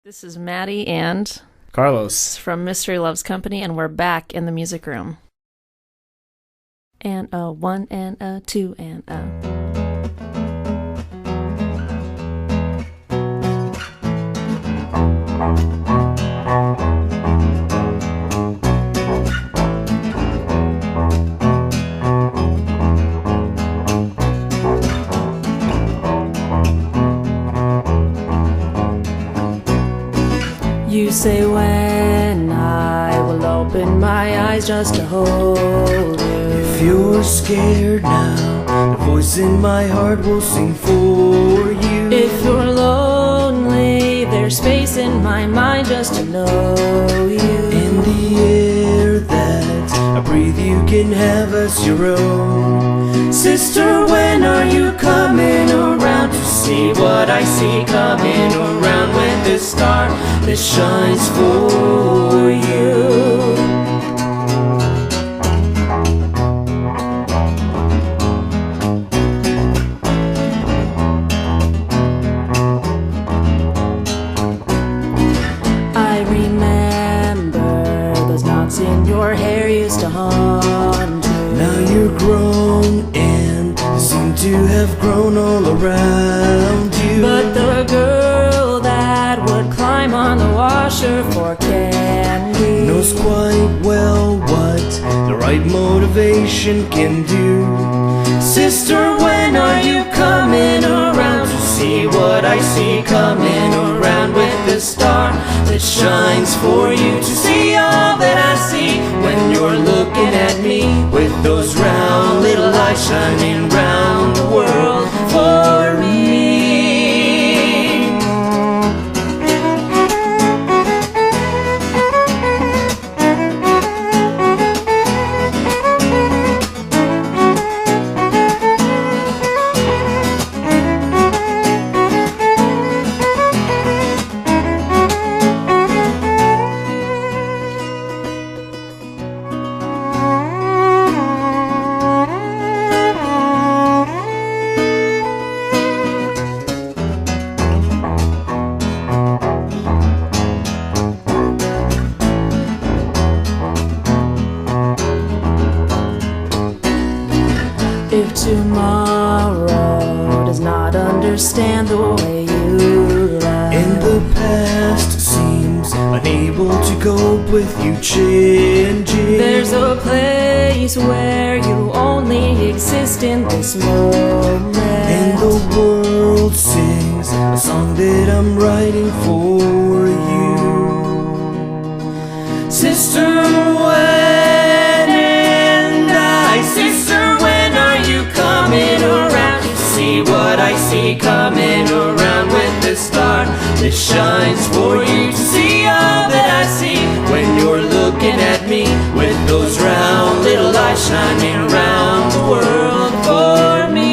This is Mattie and Carlos from Mystery Loves Company, and we're back in the music room. And a 1 and a 2 and a... You say when I will open my eyes just to hold you. If you're scared now, the voice in my heart will sing for you. If you're lonely, there's space in my mind just to know you. In the air that I breathe, you can have us your own. Sister, when are you coming around to see what I see coming around with the star that shines for you? I remember those knots in your hair used to haunt you. Now you're grown and seem to have grown all around you. But the girl that would climb on the washer for candy knows quite well what the right motivation can do. Sister, when are you coming around to see what I see coming around with the star that shines for you? To see all that I see when you're looking at me with those round little eyes shining round the world for me. If tomorrow does not understand the way you lie, and the past seems unable to cope with you changing, there's a place where you only exist in this moment. and the world sings a song that I'm writing for you. Sister, when and I, sister, when are you coming around to see what I see coming around with the star that shines for you? To see all that I see when you're looking at me with those round little eyes shining around the world for me.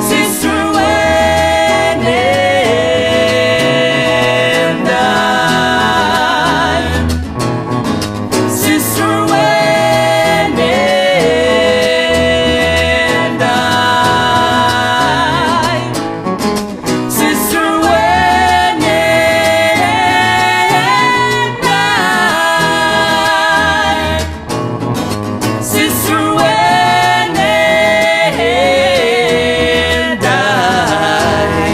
Sister, when and I, sister, when and I, sister, when and I, sister, when and I,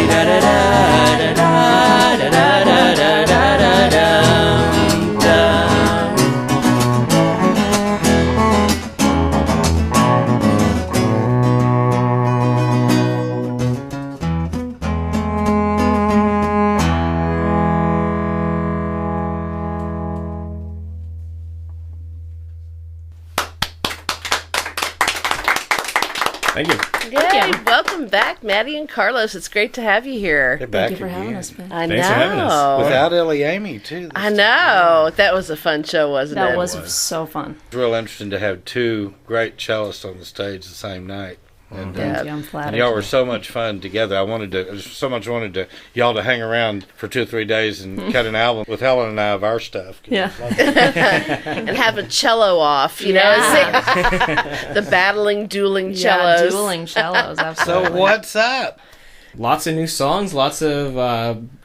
da da da da da da da da da da da. Thank you. Yay, welcome back, Mattie and Carlos. It's great to have you here. They're Thank back you for having again. us, Ben. I Thanks for having us. know. Without Ellie Amy, too. this I time. know. That was a fun show, wasn't That it? was so fun. It's real interesting to have two great cellists on the stage the same night. And, Thank you. I'm and flattered. y'all were so much fun together. I just y'all to hang around for 2 or 3 days and cut an album with Helen and I of our stuff. Yeah. And have a cello off, you know? The battling, dueling cellos. Yeah, dueling cellos, absolutely. So what's up? lots of new songs, lots of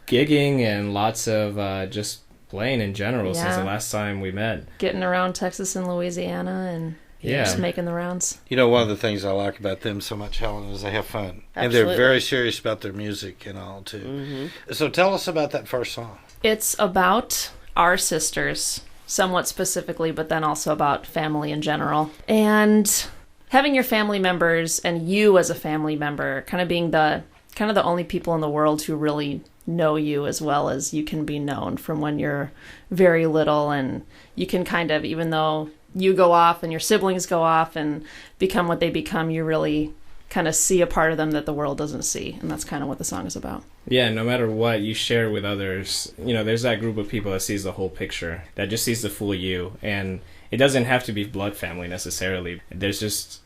gigging, and lots of just playing in general since the last time we met. Getting around Texas and Louisiana and just making the rounds. You know, one of the things I like about them so much, Helen, is they have fun. Absolutely. And they're very serious about their music and all, too. Mm-hmm. So tell us about that first song. It's about our sisters, somewhat specifically, but then also about family in general. And having your family members and you as a family member kind of being the only people in the world who really know you as well as you can be known from when you're very little, and you can kind of, even though you go off and your siblings go off and become what they become, you really kind of see a part of them that the world doesn't see, and that's kind of what the song is about. Yeah, no matter what you share with others, you know, there's that group of people that sees the whole picture, that just sees the full you, and it doesn't have to be blood family necessarily. There's just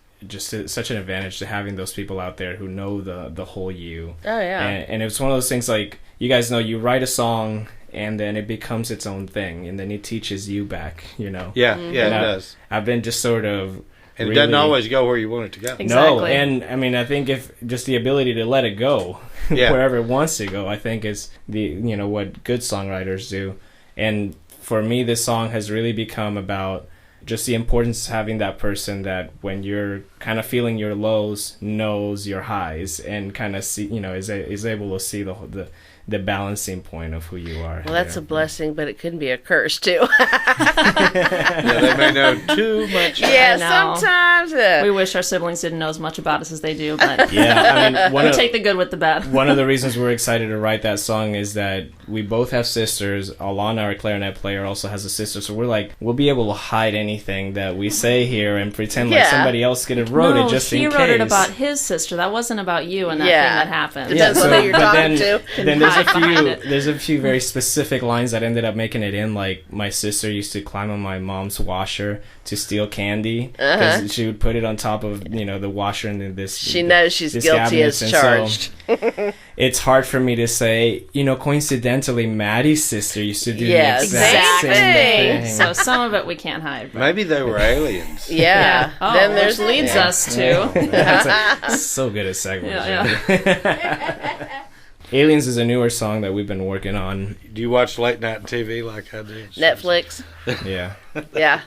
such an advantage to having those people out there who know the whole you. Oh, yeah. And it's one of those things, like, you guys know, you write a song and then it becomes its own thing, and then it teaches you back, you know. Yeah, yeah, And it does. I've been just sort of And it doesn't always go where you want it to go. Exactly. No, and I mean, I think if just the ability to let it go Yeah. wherever it wants to go, I think is what good songwriters do. And for me, this song has really become about just the importance of having that person that when you're kind of feeling your lows, knows your highs, and kind of see, is able to see the balancing point of who you are. Well, that's a blessing, but it can be a curse, too. Yeah, they may know too much. Yeah, I know. sometimes. We wish our siblings didn't know as much about us as they do, but Yeah, I mean, we take the good with the bad. one of the reasons we're excited to write that song is that we both have sisters. Alana, our clarinet player, also has a sister, so we'll be able to hide anything that we say here and pretend like somebody else could have wrote it just in case. he wrote it about his sister. That wasn't about you and that thing that happened. Depends on who you're talking to. Then there's a few very specific lines that ended up making it in. Like, my sister used to climb on my mom's washer to steal candy because she would put it on top of the washer, and this She knows she's guilty as charged. So, it's hard for me to say. Coincidentally, Mattie's sister used to do the exact same thing. So some of it we can't hide. But. Maybe they were aliens. Yeah. Oh, Then there's which leads us to. That's so good at segues. Yeah. Aliens is a newer song that we've been working on. Do you watch late night TV like I do? Netflix. Yeah. Yeah.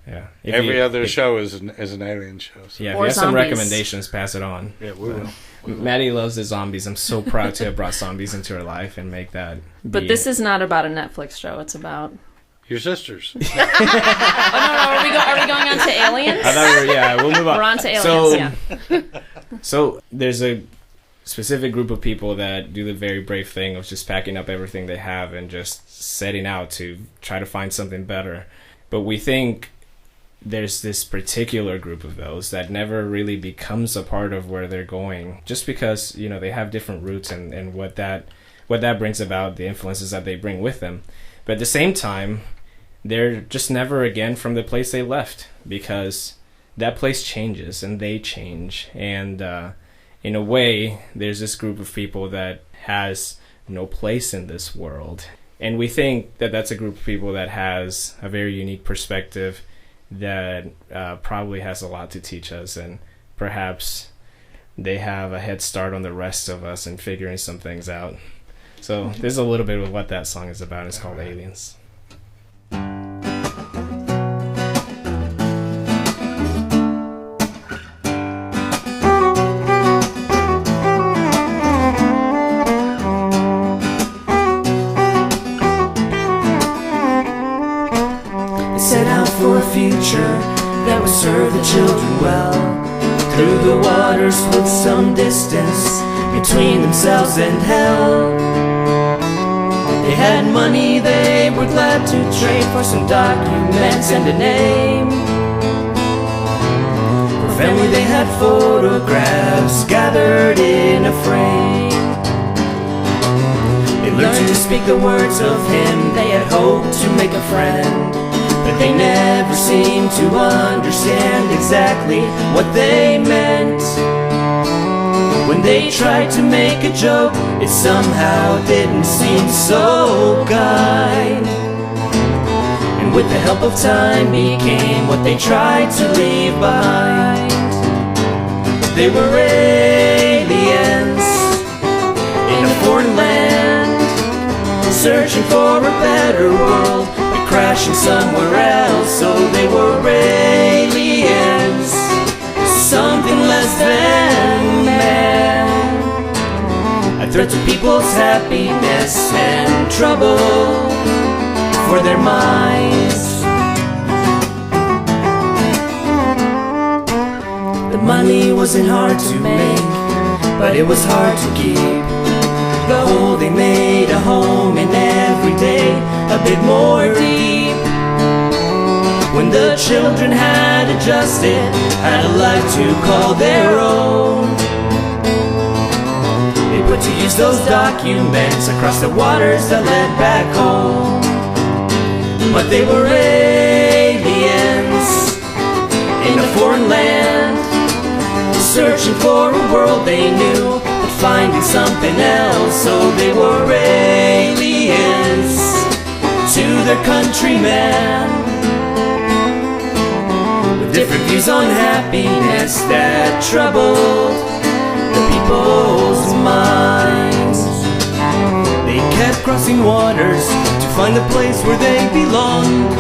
Yeah. Every other show is an alien show. So. Yeah, if Or you have some zombies. recommendations, pass it on. Yeah, we will. Maddie loves the zombies. I'm so proud to have brought zombies into her life and make that. But this is not about a Netflix show. It's about. Your sisters. Oh no! Are we going on to aliens? I thought we'll move on. We're on to aliens. So there's a specific group of people that do the very brave thing of just packing up everything they have and just setting out to try to find something better. But we think there's this particular group of those that never really becomes a part of where they're going, just because they have different roots and what that brings about, the influences that they bring with them. But at the same time, they're just never again from the place they left, because that place changes and they change. And in a way, there's this group of people that has no place in this world. And we think that that's a group of people that has a very unique perspective that probably has a lot to teach us, and perhaps they have a head start on the rest of us in figuring some things out. So there's a little bit of what that song is about. It's called Aliens. Set out for a future that would serve the children well. Through the waters with some distance between themselves and hell. They had money they were glad to trade for some documents and a name. For family they had photographs gathered in a frame. They learned to speak the words of him they had hoped to make a friend. But they never seemed to understand exactly what they meant. When they tried to make a joke, it somehow didn't seem so kind. And with the help of time became what they tried to leave behind. They were aliens, foreign land, searching for a better world, but crashing somewhere else. So they were aliens, something less than man, a threat to people's happiness and trouble for their minds. The money wasn't hard to make, but it was hard to keep. The hole they made a home in every day, a bit more deep. When the children had adjusted, had a life to call their own, they put to use those documents across the waters that led back home. But they were aliens in a foreign land, searching for a world they knew, but finding something else. So they were aliens to their countrymen, with different views on happiness that troubled the people's minds. They kept crossing waters to find the place where they belonged,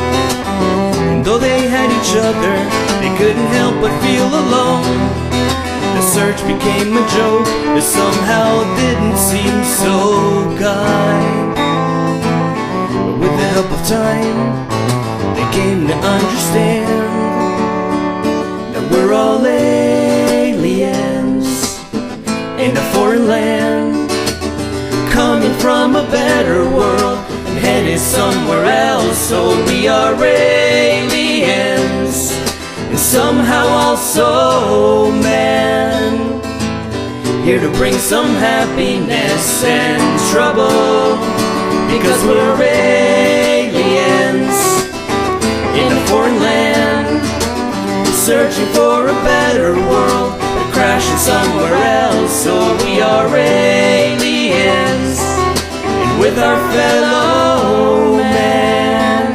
and though they had each other, they couldn't help but feel alone. The search became a joke that somehow didn't seem so kind. But with the help of time, they came to understand that we're all aliens in a foreign land, coming from a better world and headed somewhere else. So we are aliens, and somehow also man, here to bring some happiness and trouble, because we're aliens in a foreign land, searching for a better world, but crashing somewhere else. So we are aliens, and with our fellow man,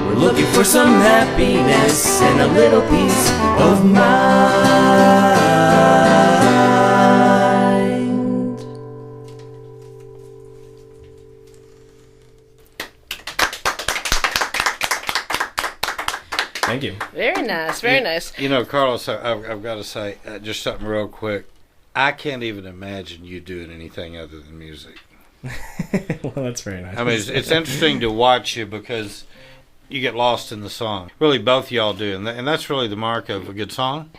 we're looking for some happiness and a little peace of mind. Thank you. Very nice, very nice. You know, Carlos, I've got to say just something real quick. I can't even imagine you doing anything other than music. Well, that's very nice. I mean, it's interesting to watch you because you get lost in the song. Really, both y'all do, and that's really the mark of a good song,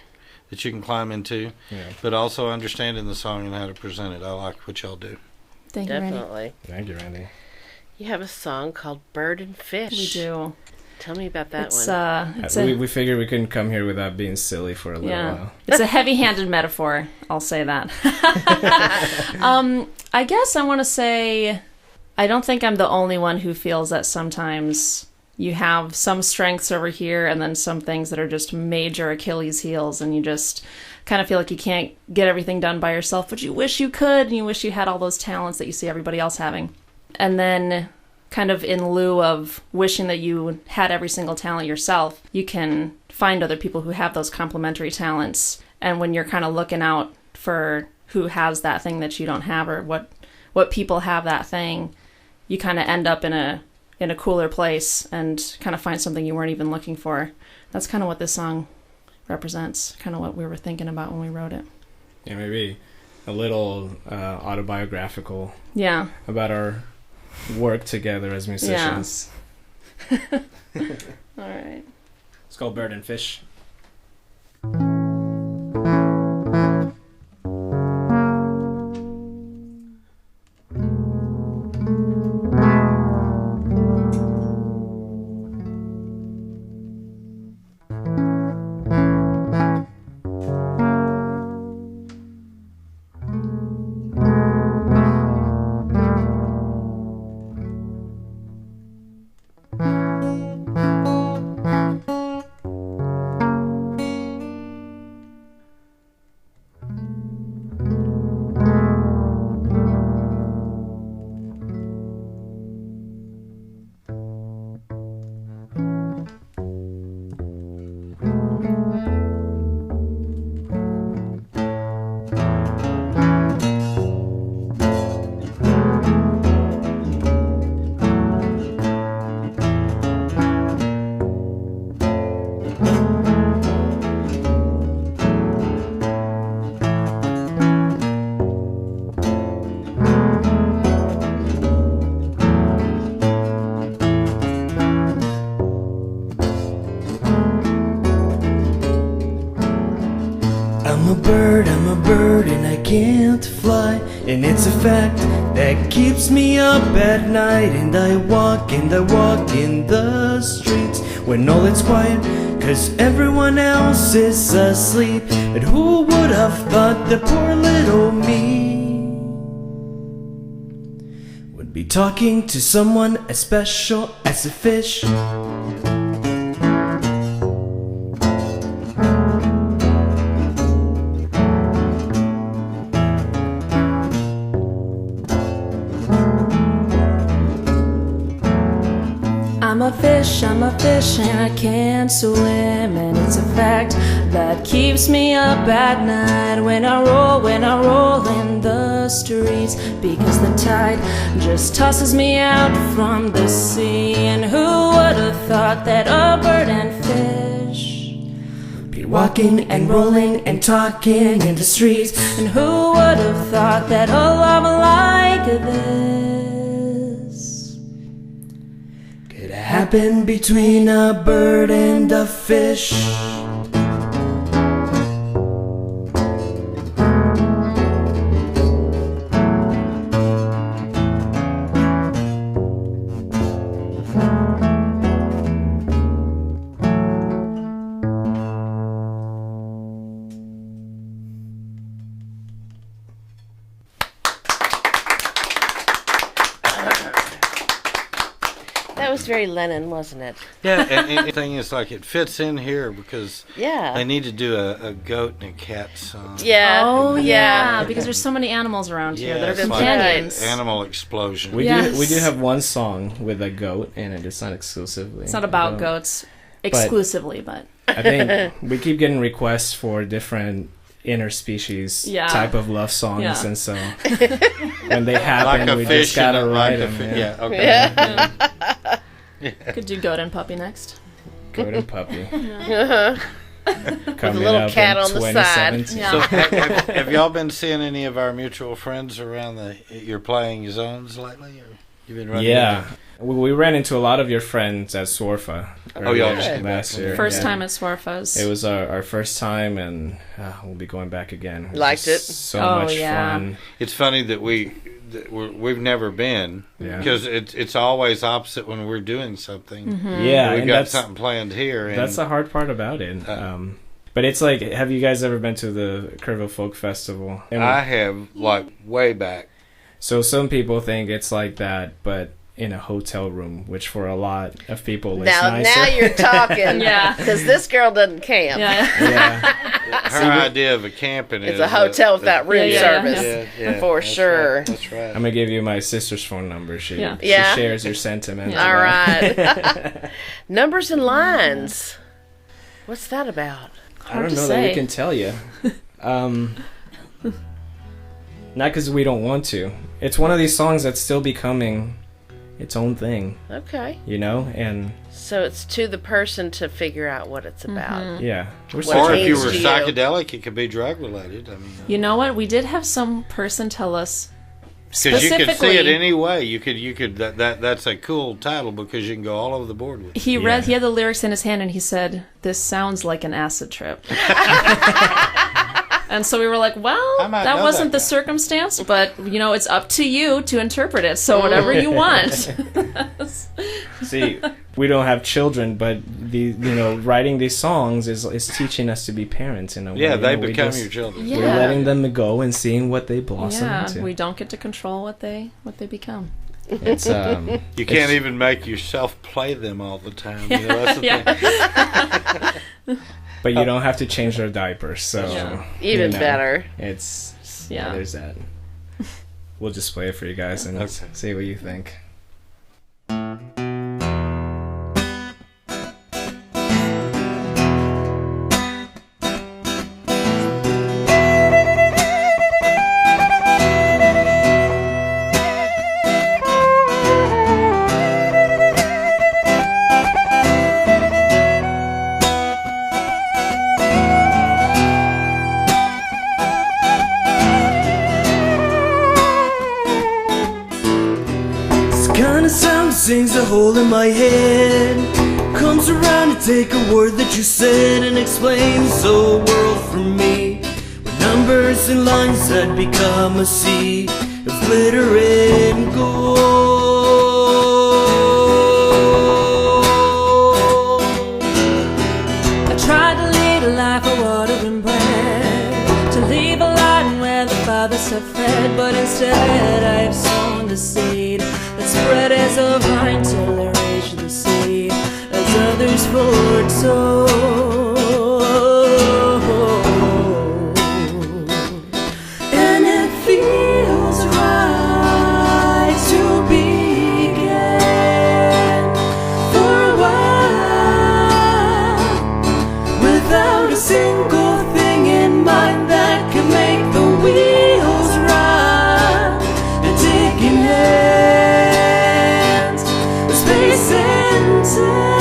that you can climb into, but also understanding the song and how to present it. I like what y'all do. Thank you, Randy. Definitely. Thank you, Randy. You have a song called Bird and Fish. We do. Tell me about that It's one. We figured we couldn't come here without being silly for a little while. It's a heavy-handed metaphor. I'll say that. I guess I want to say, I don't think I'm the only one who feels that sometimes you have some strengths over here and then some things that are just major Achilles heels, and you just kind of feel like you can't get everything done by yourself, but you wish you could, and you wish you had all those talents that you see everybody else having. And then kind of in lieu of wishing that you had every single talent yourself, you can find other people who have those complementary talents. And when you're kind of looking out for who has that thing that you don't have, or what people have that thing, you kind of end up in a cooler place and kind of find something you weren't even looking for. That's kind of what this song represents, kind of what we were thinking about when we wrote it. Yeah, maybe a little autobiographical. Yeah. About our work together as musicians. Yeah. All right. It's called Bird and Fish. to fly, and it's a fact that keeps me up at night. And I walk in the streets when all it's quiet, 'cause everyone else is asleep. But who would have thought that poor little me would be talking to someone as special as a fish? I'm a fish and I can't swim, and it's a fact that keeps me up at night when I roll in the streets, because the tide just tosses me out from the sea. And who would have thought that a bird and fish Be walking and rolling and talking in the streets? And who would have thought that a love like this Could happen between a bird and a fish? That was very Lennon, wasn't it? Yeah, and the thing is, like, it fits in here because Yeah. they need to do a goat and a cat song. Yeah. Oh yeah. yeah, because there's so many animals around here that are it's like companions. animal explosion. We Yes. do have one song with a goat in it. It's not exclusively. It's not about a goat. goats exclusively, but I think we keep getting requests for different interspecies Yeah. type of love songs, Yeah. and so when they happen, like a we fish just gotta and write like them. yeah, okay. Yeah. could do goat and puppy next. Goat and puppy. With Coming a little up cat in on the side. 2017. Yeah. So have y'all been seeing any of our mutual friends around your playing zones lately? Or you've been running Yeah. into- We ran into a lot of your friends at Swarfa. Oh, y'all earlier just came back last from year. there. First yeah. time at Swarfas. It was our first time, and we'll be going back again. was Liked just it? So Oh, much yeah. fun. It's funny that we've never been Yeah. because it's always opposite when we're doing something. Yeah, We've and got that's something planned here. And that's the hard part about it. But it's like, have you guys ever been to the Kerrville Folk Festival? And I have, like, way back. so some people think it's like that, but in a hotel room, which for a lot of people is Now nicer. you're talking. Yeah. Because this girl doesn't camp. yeah. Yeah. Her idea of a camping It's is a hotel without room Yeah, service. Yeah, For that's sure. Right, that's right. I'm gonna give you my sister's phone number. She Yeah. Yeah. shares your sentiment. All right. Numbers and lines. What's that about? I Hard don't to know that say. we can tell you. Not because we don't want to. It's one of these songs that's still becoming its own thing, Okay. you know? And So it's to the person to figure out what it's about. yeah. We're What Or such if you means were to you. psychedelic, it could be drug related. I mean, You know what? We did have some person tell us because you could see it specifically. any way. You could that's a cool title because you can go all over the board with it. He Yeah. he had the lyrics in his hand and he said, "This sounds like an acid trip." And so we were like, well, I might that know wasn't that the guy. circumstance, but, you know, it's up to you to interpret it. So whatever you want. See, we don't have children, but writing these songs is teaching us to be parents in a way. Yeah, they You know, we become just- your children. Yeah. We're letting them go and seeing what they blossom Yeah, into. we don't get to control what they become. It's You can't even make yourself play them all the time. You know, that's the thing. but you don't have to change their diapers, so Yeah. Even you know, better. It's Yeah. there's that. We'll just play it for you guys and Okay. see what you think. This kind of sound sings a hole in my head. Comes around to take a word that you said and explains the world for me. When numbers and lines that become a sea of glitter and gold. I tried to lead a life of water and bread, to leave a line where the fathers have fed, but instead I have sown the seed that spread as a vine till I reached the sea, as others foretold. And it feels right to begin for a while, without a single thing in mind that can make the wheels run. And taking hands with space and time.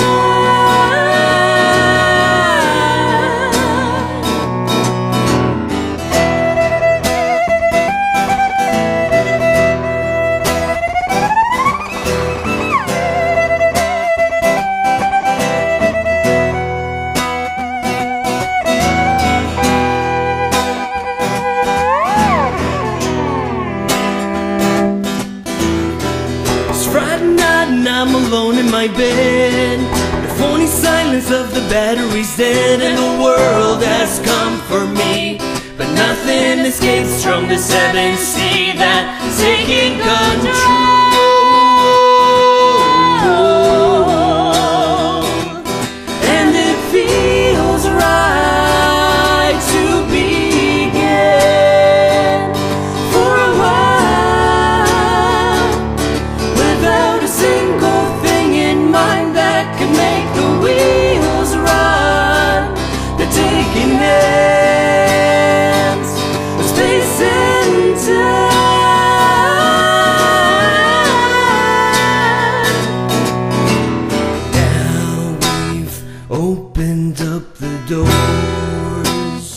It's Friday night and I'm alone in my bed. The phony silence of the battery's dead, and the world has come for me. But nothing escapes from the seventh sea that's taking control. And it feels right to begin for a while, without a single thing in mind that can make the wheels run. They're taking hands with space and time. Now we've opened up the doors.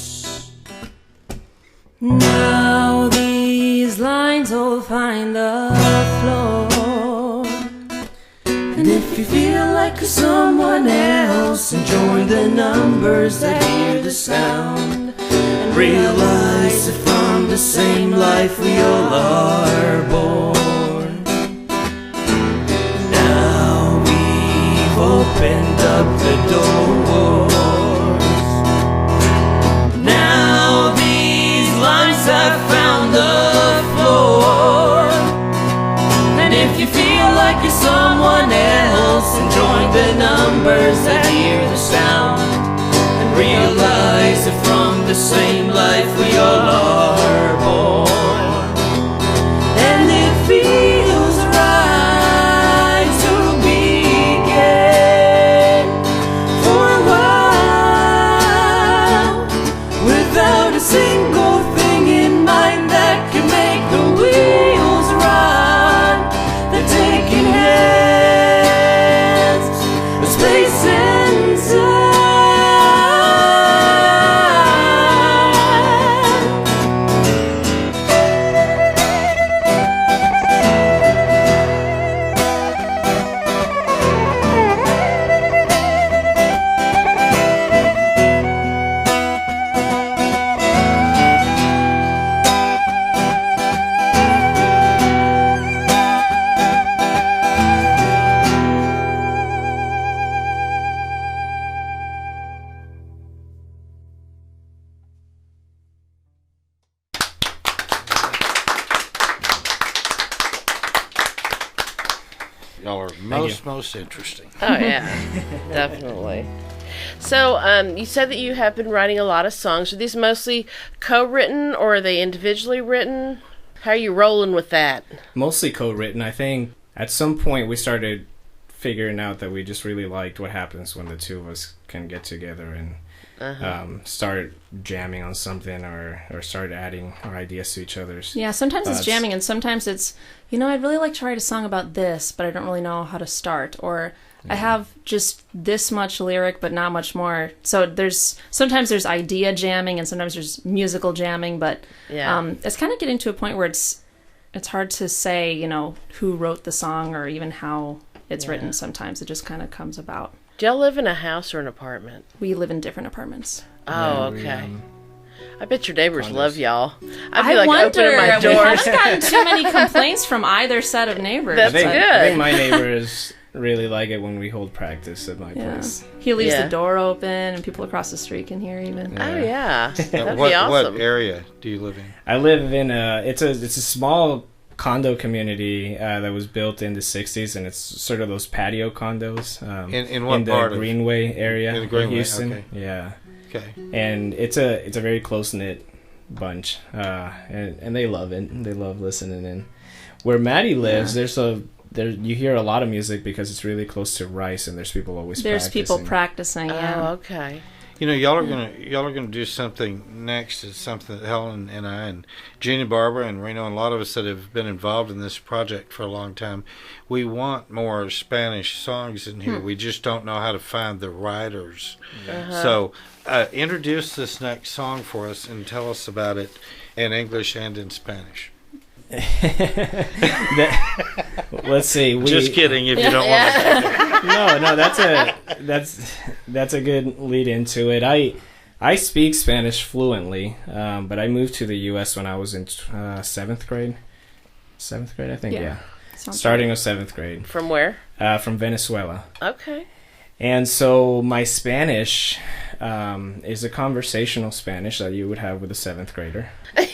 Now these lines all find the floor. And if you feel like you're someone else, and join the numbers that hear the sound, and realize that from the same life we all are born. Now we've opened up the doors. Now these lines have found the floor. And if you feel like you're someone else, and join the numbers that hear the sound, and realize that from the same life we all are born. And it feels right to begin for a while, without a single thing in mind that can make the wheels run. They're taking hands with space and time. Y'all are most interesting. Oh yeah, definitely. So, you said that you have been writing a lot of songs. Are these mostly co-written, or are they individually written? How are you rolling with that? Mostly co-written. I think at some point we started figuring out that we just really liked what happens when the two of us can get together and start jamming on something, or start adding our ideas to each other's. Yeah, sometimes it's thoughts. jamming, and sometimes it's, I'd really like to write a song about this, but I don't really know how to start. Or I have just this much lyric, but not much more. So sometimes there's idea jamming, and sometimes there's musical jamming, but it's kind of getting to a point where it's hard to say, who wrote the song or even how it's written. Sometimes it just kind of comes about. Do y'all live in a house or an apartment? We live in different apartments. Oh, okay. I bet your neighbors Condos. love y'all. I'd I be like wonder. opening my We doors. haven't gotten too many complaints from either set of neighbors. That's I think, good. I think my neighbors really like it when we hold practice at my Yeah. place. He leaves Yeah. the door open, and people across the street can hear even. Oh yeah, that'd what, be awesome. What area do you live in? I live in it's a small condo community that was built in the 60s, and it's sort of those patio condos In what in the part of Greenway area in the Greenway, Houston. okay. Yeah, Okay. and it's a very close knit bunch, and they love it. They love listening in. Where Mattie lives, you hear a lot of music because it's really close to Rice, and there's people always There's practicing. people practicing. Yeah. Oh, okay. You know, y'all are gonna do something next. It's something that Helen and I and Jeannie, Barbara and Reno and a lot of us that have been involved in this project for a long time. We want more Spanish songs in here. We just don't know how to find the writers. So, introduce this next song for us and tell us about it in English and in Spanish. Let's see. Just kidding. If you don't want to. No, that's a good lead into it. I speak Spanish fluently, but I moved to the U.S. when I was in 7th grade. 7th grade, I think. Yeah. Starting of 7th grade. From where? From Venezuela. Okay. And so my Spanish is a conversational Spanish that you would have with a 7th grader. I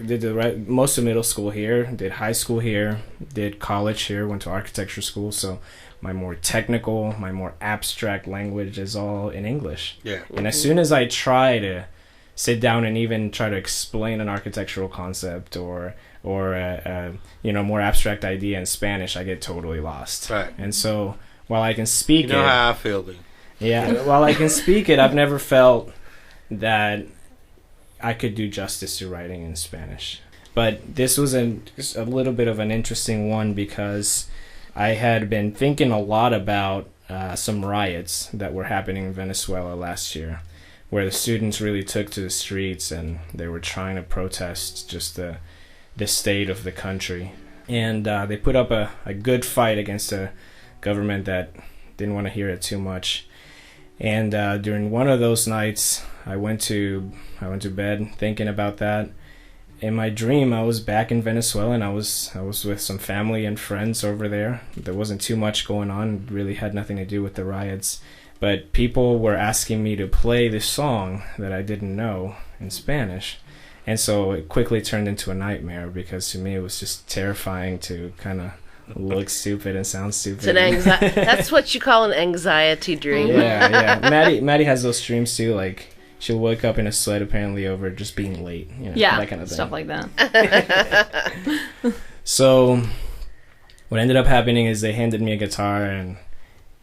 did most of middle school here, did high school here, did college here, went to architecture school. So my more technical, my more abstract language is all in English. Yeah. And as soon as I try to sit down and even try to explain an architectural concept or a more abstract idea in Spanish, I get totally lost. Right. And so while I can speak You know it, how I feel, then. yeah, while I can speak it, I've never felt that I could do justice to writing in Spanish. But this was a little bit of an interesting one because I had been thinking a lot about some riots that were happening in Venezuela last year, where the students really took to the streets and they were trying to protest just the state of the country. And they put up a good fight against a government that didn't want to hear it too much. And during one of those nights, I went to bed thinking about that. In my dream, I was back in Venezuela, and I was with some family and friends over there. There wasn't too much going on; it really had nothing to do with the riots. But people were asking me to play this song that I didn't know in Spanish, and so it quickly turned into a nightmare because to me it was just terrifying to kind of look stupid and sound stupid. It's an that's what you call an anxiety dream. Yeah. Mattie has those dreams too. Like she'll wake up in a sweat apparently over just being late. That kind of thing. Stuff like that. So what ended up happening is they handed me a guitar, and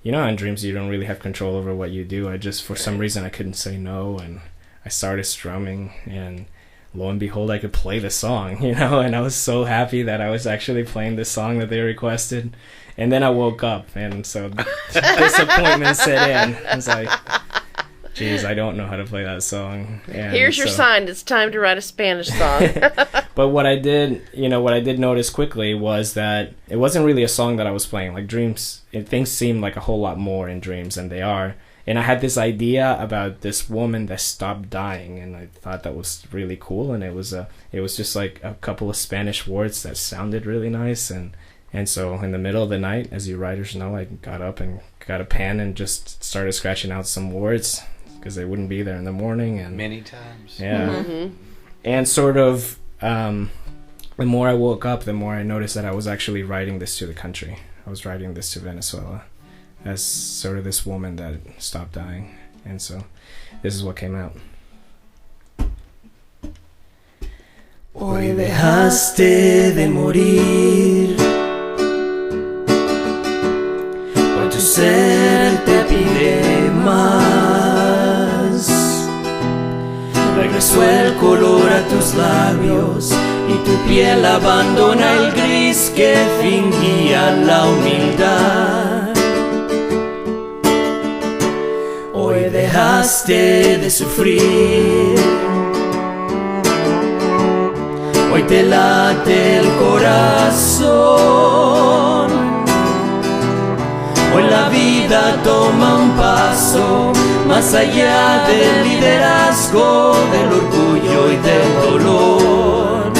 in dreams you don't really have control over what you do. I just for some reason I couldn't say no, and I started strumming, and lo and behold, I could play the song, and I was so happy that I was actually playing the song that they requested. And then I woke up, and so disappointment set in. I was like, geez, I don't know how to play that song. And Here's your sign. It's time to write a Spanish song. But what I did notice quickly was that it wasn't really a song that I was playing. Like dreams, things seem like a whole lot more in dreams than they are. And I had this idea about this woman that stopped dying, and I thought that was really cool. And it was just like a couple of Spanish words that sounded really nice. And so in the middle of the night, as you writers know, I got up and got a pen and just started scratching out some words because they wouldn't be there in the morning. And Many times. yeah, Mm-hmm. and sort of the more I woke up, the more I noticed that I was actually writing this to the country. I was writing this to Venezuela as sort of this woman that stopped dying. And so this is what came out. Hoy dejaste de morir, hoy tu ser te pide más. Regresó el color a tus labios y tu piel abandona el gris que fingía la humildad. Hoy dejaste de sufrir, hoy te late el corazón. Hoy la vida toma un paso más allá del liderazgo, del orgullo y del dolor.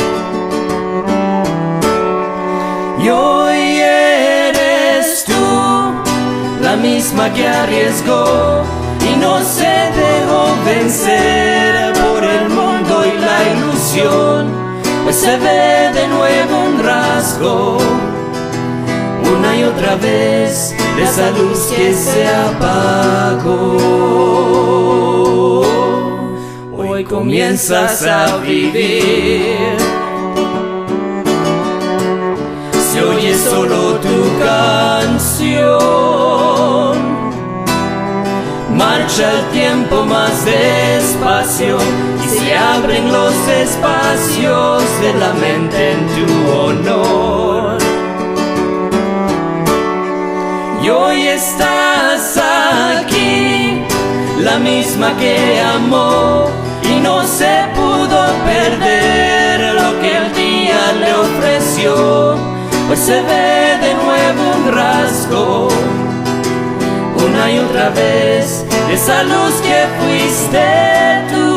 Y hoy eres tú, la misma que arriesgó y no se dejó vencer por el mundo y la ilusión. Pues se ve de nuevo un rasgo, una y otra vez, de esa luz que se apagó. Hoy comienzas a vivir, se oye solo tu canción. Marcha el tiempo más despacio y se abren los espacios de la mente en tu honor. Y hoy estás aquí, la misma que amó y no se pudo perder lo que el día le ofreció. Pues se ve de nuevo un rasgo, una y otra vez, de esa luz que fuiste tú.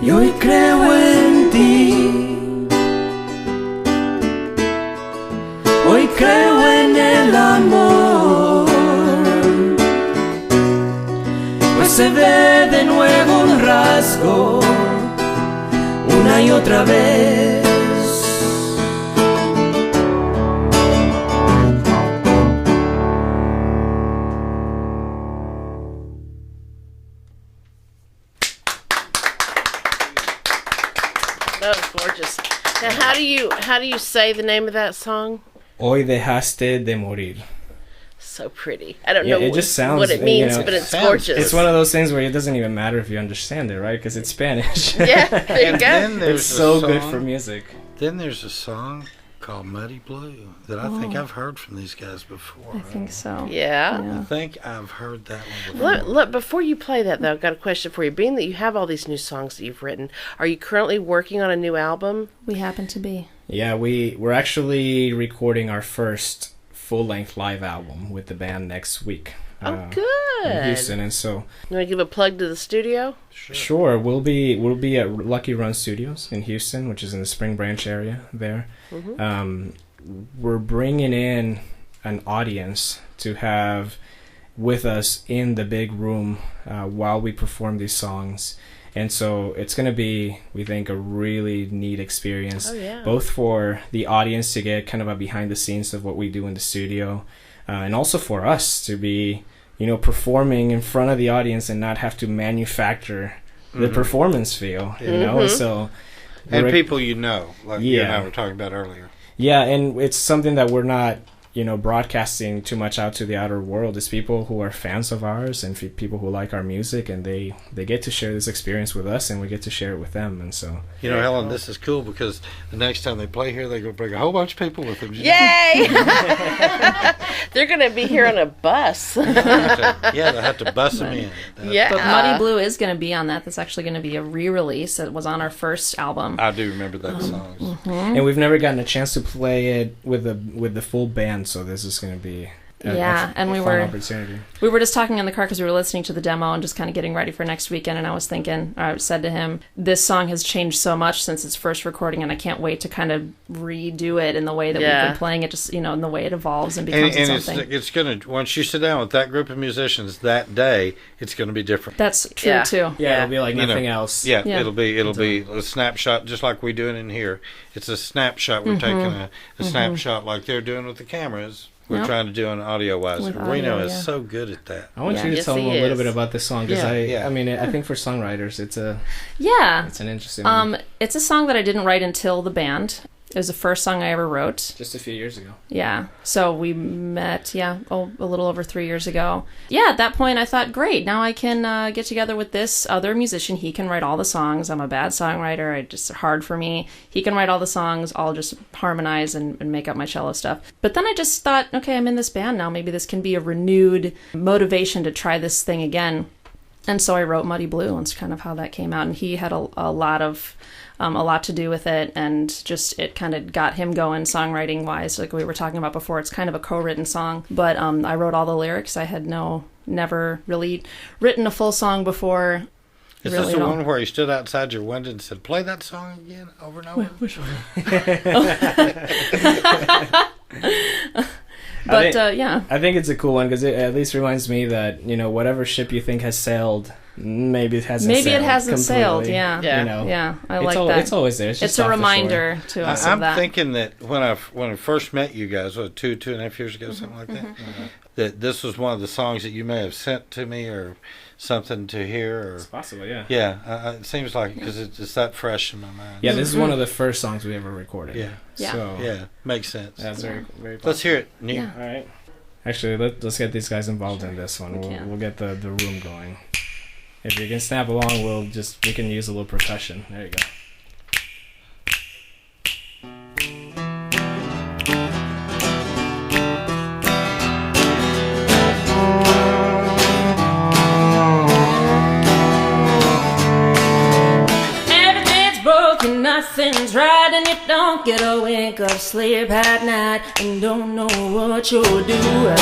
Y hoy creo en ti, hoy creo en el amor, pues se ve de nuevo un rasgo, una y otra vez. That was gorgeous. Now, how do you say the name of that song? Hoy dejaste de morir. So pretty. I don't Yeah, know it just sounds, what it means, you know, but it's sounds- gorgeous. It's one of those things where it doesn't even matter if you understand it, right? Because it's Spanish. Yeah, there you And go. then there's It's a so good song- for music. Then there's a song called Muddy Blue that I think I've heard from these guys before. I think so. Yeah. I think I've heard that one before. Look, before you play that, though, I've got a question for you. Being that you have all these new songs that you've written, are you currently working on a new album? We happen to be. Yeah, we're actually recording our first full-length live album with the band next week. Oh, in good. Houston, and so You want to give a plug to the studio? sure we'll be at Lucky Run Studios in Houston, which is in the Spring Branch area there. We're bringing in an audience to have with us in the big room while we perform these songs, and so it's going to be, we think, a really neat experience. Oh, yeah. Both for the audience to get kind of a behind the scenes of what we do in the studio, and also for us to be, performing in front of the audience and not have to manufacture the performance feel, so And we're- people you know, like you and I Yeah. were talking about earlier. yeah, and it's something that we're not, broadcasting too much out to the outer world. It's people who are fans of ours and people who like our music, and they get to share this experience with us, and we get to share it with them, and so You know, Helen, this is cool because the next time they play here, they're going to bring a whole bunch of people with them. Yay! They're going to be here on a bus. Yeah, they have to bus them in. Yeah. But Muddy Blue is going to be on that. That's actually going to be a re-release. It was on our first album. I do remember that song. and we've never gotten a chance to play it with the full band, so this is going to be And we fun were opportunity. we were just talking in the car because we were listening to the demo and just kind of getting ready for next weekend. And I said to him, this song has changed so much since its first recording, and I can't wait to kind of redo it in the way that we've been playing it, just in the way it evolves and becomes And something. it's going to, once you sit down with that group of musicians that day, it's going to be different. That's true Yeah. too. Yeah, it'll be like You know, nothing else. Yeah, Yeah. it'll be a snapshot, just like we're doing in here. It's a snapshot. We're taking a snapshot like they're doing with the cameras. We're Yep. trying to do an audio-wise. With Reno audio, is yeah. so good at that. I want Yeah. you to Yes, tell them he a little is. bit about this song, because Yeah. I think for songwriters, it's Yeah. an interesting one. It's a song that I didn't write until the band. It was the first song I ever wrote. Just a few years ago. Yeah. So we met, a little over 3 years ago. Yeah, at that point I thought, great, now I can get together with this other musician. He can write all the songs. I'm a bad songwriter. It's hard for me. He can write all the songs. I'll just harmonize and make up my cello stuff. But then I just thought, okay, I'm in this band now. Maybe this can be a renewed motivation to try this thing again. And so I wrote Muddy Blue, and it's kind of how that came out. And he had a lot to do with it, and just it kind of got him going songwriting wise, like we were talking about before. It's kind of a co-written song, but I wrote all the lyrics. I had never really written a full song before. Is really this the one where you stood outside your window and said, "Play that song again over and over"? Which one? But yeah, I think it's a cool one because it at least reminds me that whatever ship you think has sailed, maybe it hasn't. Maybe sailed it hasn't completely. sailed. Yeah, Yeah. I like that. It's always there. It's just a off the reminder to us of I'm that. thinking that when I first met you guys, 2.5 years ago, something like that, that this was one of the songs that you may have sent to me or something to hear. Or It's possible, yeah. Yeah, it seems like because it's that fresh in my mind. Yeah, this is one of the first songs we ever recorded. Yeah. Yeah. So, Yeah, makes sense. that's very, very possible. Let's hear it. Nick. Yeah. All right. Actually, let's get these guys involved in this one. can. We'll get the room going. If you can snap along, we can use a little percussion. There you go. Everything's broken, nothing's right, and you don't get a wink of sleep at night, and don't know what you're doing.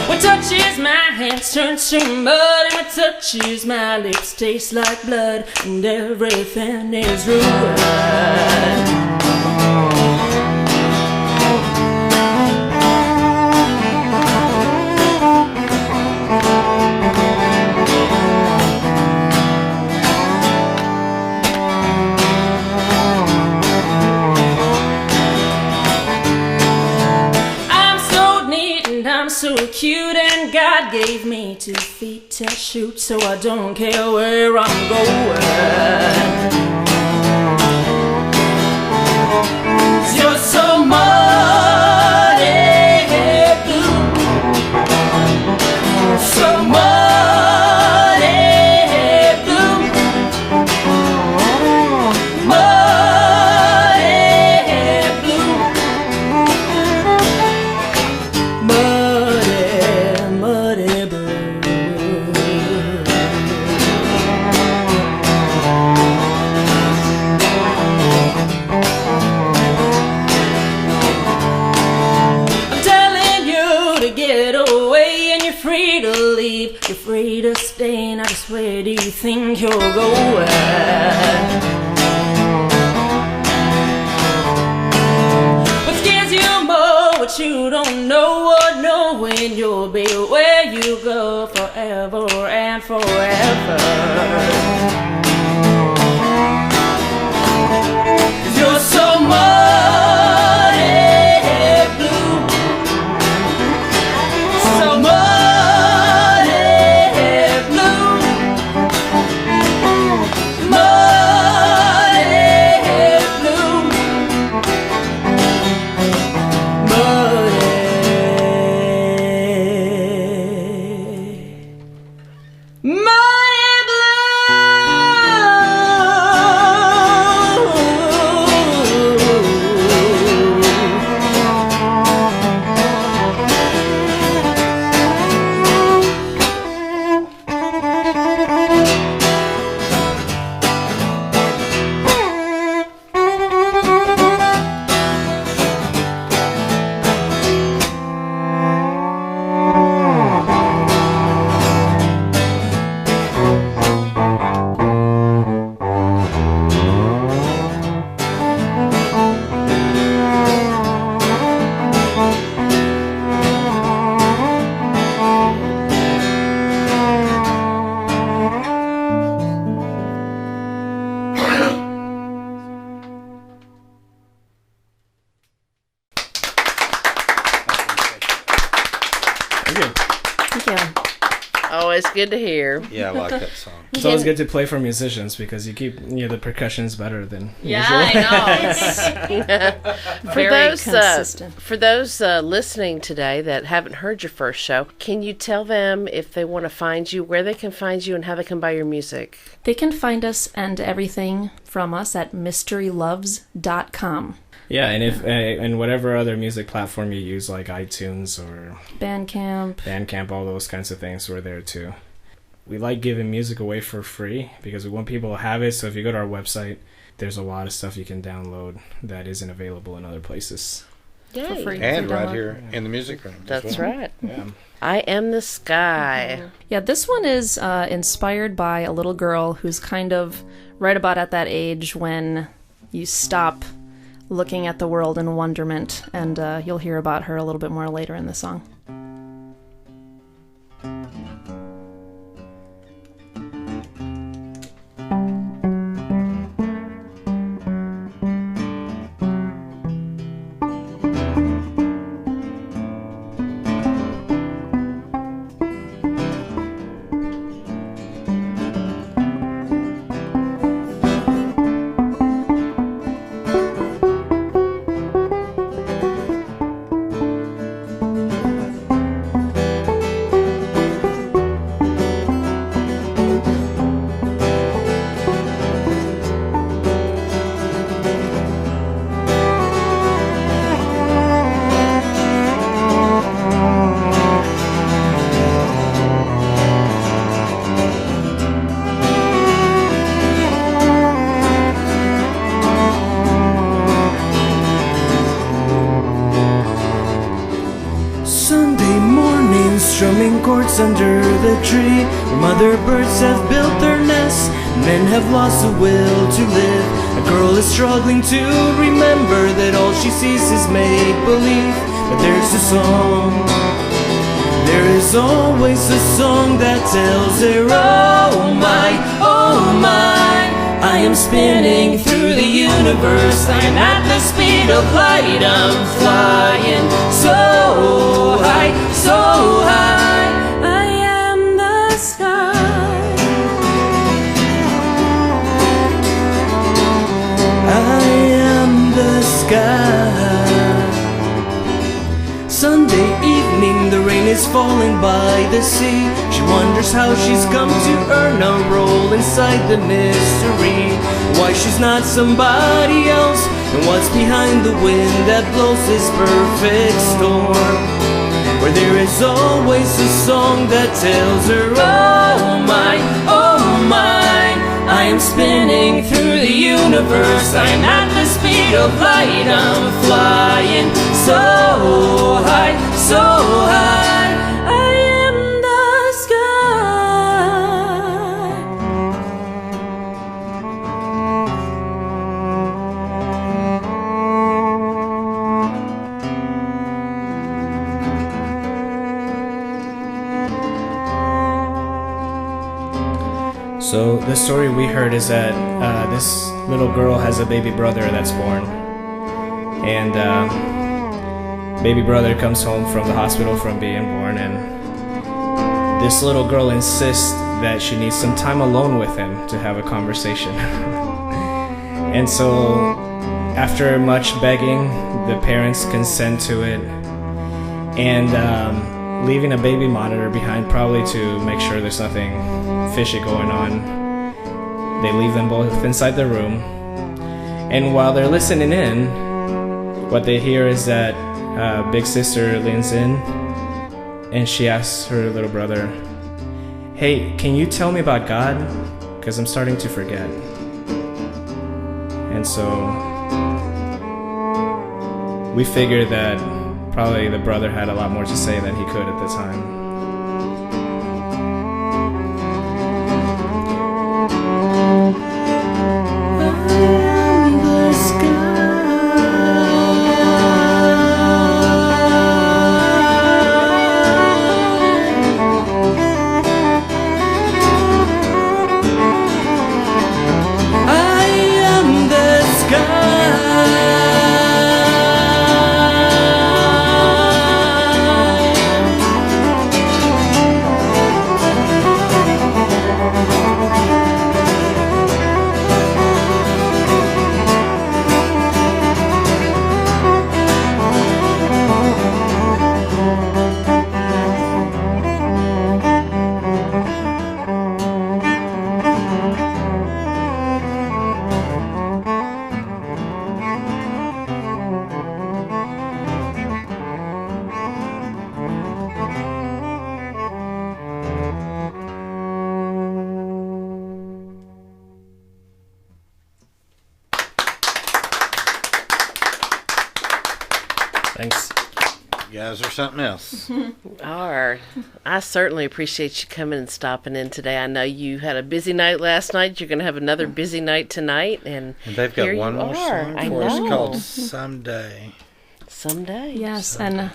What touches my hands turns to mud, and what touches my lips tastes like blood, and everything is ruined. So cute, and God gave me 2 feet to shoot, so I don't care where I'm going. You're so muddy blue, so muddy blue, muddy blue, muddy blue. I'm telling you to get away, and you're free to leave, you're free to stay. Now just where do you think you're going? What scares you more? What you don't know, or knowing you'll be where you go forever and forever. You're so muddy blue, so muddy blue, muddy blue, Thank you. Always good to hear. Yeah, I like that song. It's always good to play for musicians because you keep the percussion's better than Yeah, usual. I know. Very consistent. For those listening today that haven't heard your first show, can you tell them if they want to find you, where they can find you, and how they can buy your music? They can find us and everything from us at mysteryloves.com. Yeah, and if and whatever other music platform you use, like iTunes or Bandcamp, all those kinds of things, we're there too. We like giving music away for free because we want people to have it. So if you go to our website, there's a lot of stuff you can download that isn't available in other places. Yay. For free. And Free right download. here in the music room. as That's well. right. Yeah. I Am the Sky. Yeah, this one is inspired by a little girl who's kind of right about at that age when you stop looking at the world in wonderment, and you'll hear about her a little bit more later in the song. strumming chords under the tree, where mother birds have built their nests, men have lost the will to live. A girl is struggling to remember that all she sees is make-believe. But there's a song, there is always a song that tells her, oh my, I am spinning through the universe. I am at the speed of light, I'm flying so high, so high. I am the sky, I am the sky. Sunday evening, the rain is falling by the sea. She wonders how she's come to earn a role inside the mystery, why she's not somebody else, and what's behind the wind that blows this perfect storm, where there is always a song that tells her, oh my, I am spinning through the universe. I am at the speed of light, I'm flying so high, so high. I am the So the story we heard is that this little girl has a baby brother that's born, and baby brother comes home from the hospital from being born, and this little girl insists that she needs some time alone with him to have a conversation. And so after much begging, the parents consent to it, and leaving a baby monitor behind, probably to make sure there's nothing fishy going on, they leave them both inside the room. And while they're listening in, what they hear is that big sister leans in and she asks her little brother, hey, can you tell me about God? Because I'm starting to forget. And so we figured that probably the brother had a lot more to say than he could at the time. Thanks. You guys are something else. I certainly appreciate you coming and stopping in today. I know you had a busy night last night. You're going to have another busy night tonight. And they've got here one you more are. song I for us know. called Someday. Someday. Yes, and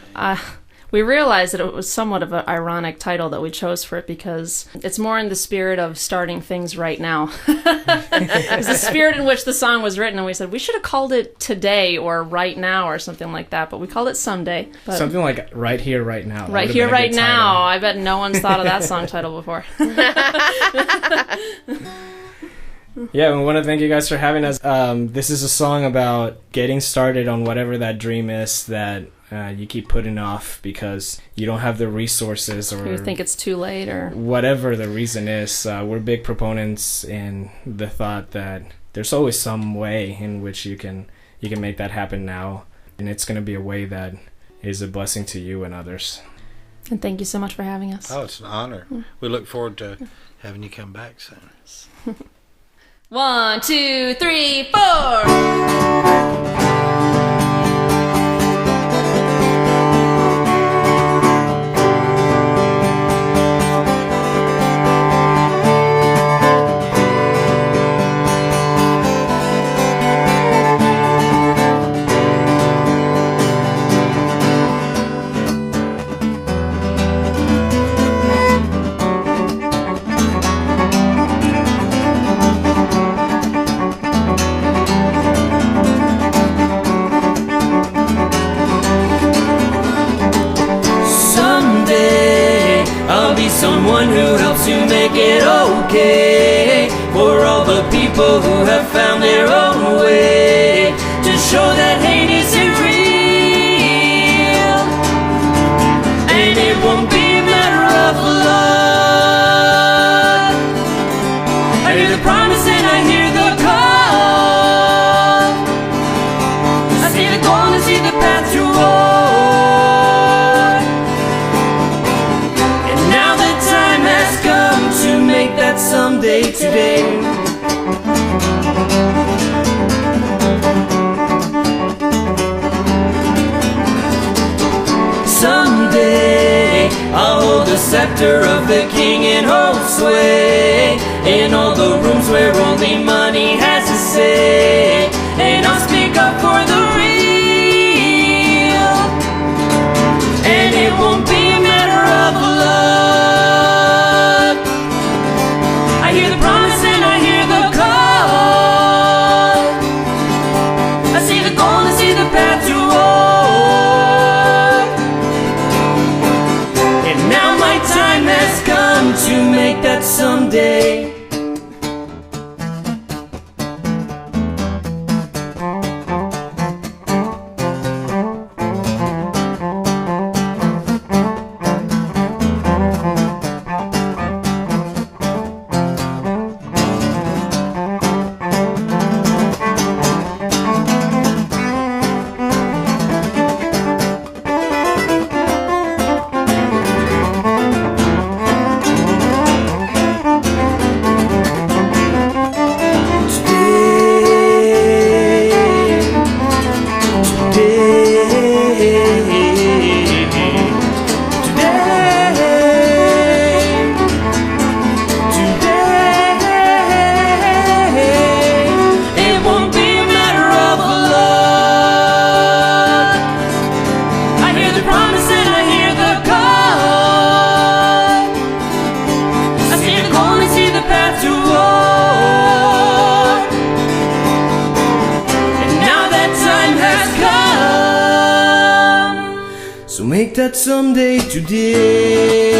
we realized that it was somewhat of an ironic title that we chose for it because it's more in the spirit of starting things right now. It's the spirit in which the song was written, and we said we should have called it Today or Right Now or something like that, but we called it Someday. But Something like Right Here, Right Now. Right Here, Right Now. I bet no one's thought of that song title before. Yeah, we want to thank you guys for having us. This is a song about getting started on whatever that dream is that you keep putting off because you don't have the resources or You think it's too late or whatever the reason is. We're big proponents in the thought that there's always some way in which you can make that happen now, and it's going to be a way that is a blessing to you and others. And thank you so much for having us. Oh, it's an honor. We look forward to having you come back soon. 1, 2, 3, 4. Someone who helps you make it okay for all the people who have found their own way to show that hate isn't real, and it won't be a matter of love. I hear the promise and I hear the call. I see the goal and see the path toward. That someday today. Someday I'll hold the scepter of the king and hold sway in all the rooms where only money has a say, and I'll speak up for the real, and it won't be a matter of love. I hear the promise and I hear the call. I see the goal and see the path toward. And now my time has come to make that someday. Make that someday today.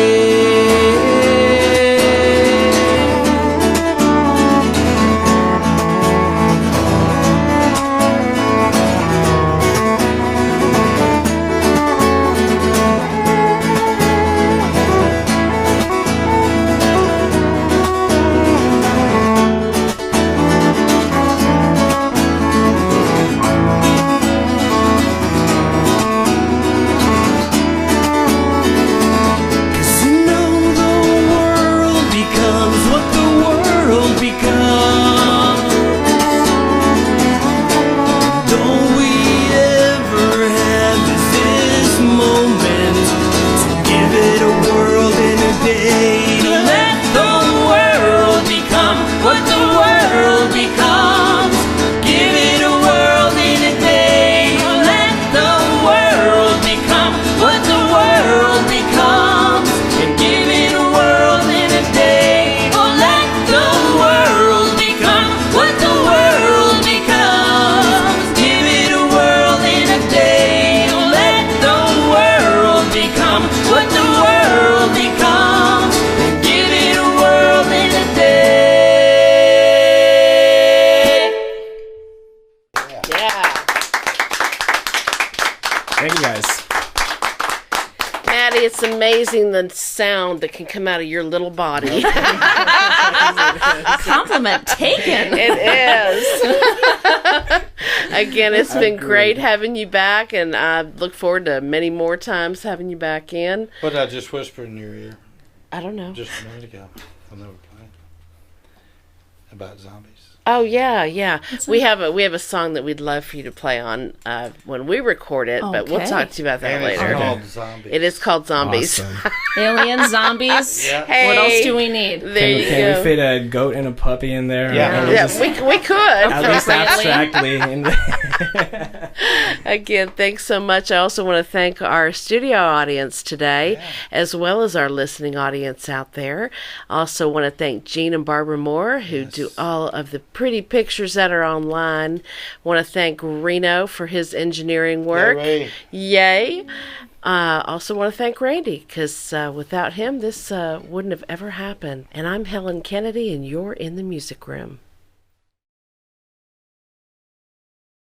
Thank you guys. Mattie, it's amazing the sound that can come out of your little body. Compliment taken. It is. Again, it's been great having you back, and I look forward to many more times having you back in. What did I just whisper in your ear I don't know. just a minute ago when they were playing? About zombies. Oh yeah. We have a song that we'd love for you to play on when we record it, but we'll Okay. talk to you about that And it's later. called Zombies. It is called Zombies. Awesome. Alien zombies. Yeah. Hey, What else do we need? There you Can go. we fit a goat and a puppy in there? Yeah. Or Yeah, just- we could. at least Appropriately. abstractly. Again, thanks so much. I also want to thank our studio audience today, as well as our listening audience out there. I also want to thank Gene and Barbara Moore, who do all of the pretty pictures that are online. Want to thank Reno for his engineering work. Ray. Yay. Also want to thank Randy, because without him, this wouldn't have ever happened. And I'm Helen Kennedy, and you're in the music room.